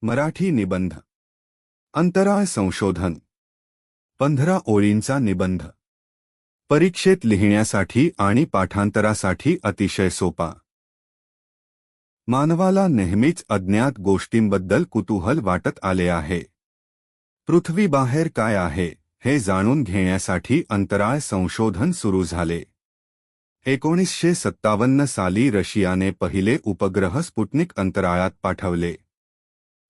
मराठी निबंध. अंतराळ संशोधन. 15 ओळींचा निबंध. परीक्षेत लिहिण्यासाठी आणि पाठांतरासाठी अतिशय सोपा. मानवाला नेहमीच अज्ञात गोष्टींबद्दल कुतूहल वाटत आले आहे. पृथ्वीबाहेर काय आहे हे जाणून घेण्यासाठी अंतराळ संशोधन सुरू झाले. 1957 साली रशियाने पहिले उपग्रह स्पुटनिक अंतराळात पाठवले.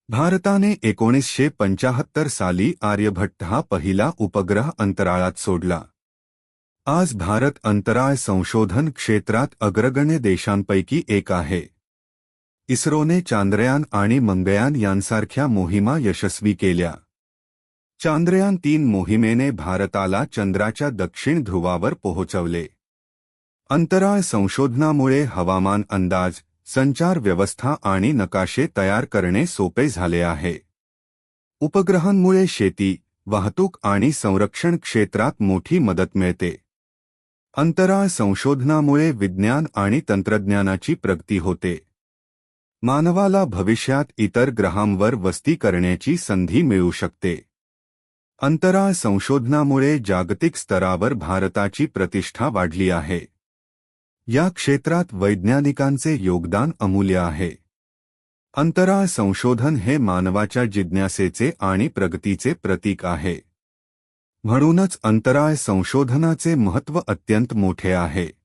भारताने 1975 साली आर्यभट्ट हा पहिला उपग्रह अंतराळात सोडला. आज भारत अंतराळ संशोधन क्षेत्रात अग्रगण्य देशांपैकी एक आहे. इस्रोने चांद्रयान आणि मंगळयान यांसारख्या मोहिमा यशस्वी केल्या. चांद्रयान-3 मोहिमेने भारताला चंद्राच्या दक्षिण ध्रुवावर पोहोचवले. अंतराळ संशोधनामुळे हवामान अंदाज, संचार व्यवस्था आणि नकाशे तयार करणे सोपे झाले आहे. उपग्रहांमुळे शेती, वाहतूक आणि संरक्षण क्षेत्रात मोठी मदत मिळते. अंतराळ संशोधनामुळे विज्ञान आणि तंत्रज्ञानाची प्रगती होते. मानवाला भविष्यात इतर ग्रहांवर वस्ती करण्याची संधी मिळू शकते. अंतराळ संशोधनामुळे जागतिक स्तरावर भारताची प्रतिष्ठा वाढली आहे. या क्षेत्रात वैज्ञानिकांचे योगदान अमूल्य आहे. अंतराळ संशोधन हे मानवाच्या जिज्ञासेचे आणि प्रगतीचे प्रतीक आहे. म्हणूनच अंतराळ संशोधनाचे महत्त्व अत्यंत मोठे आहे.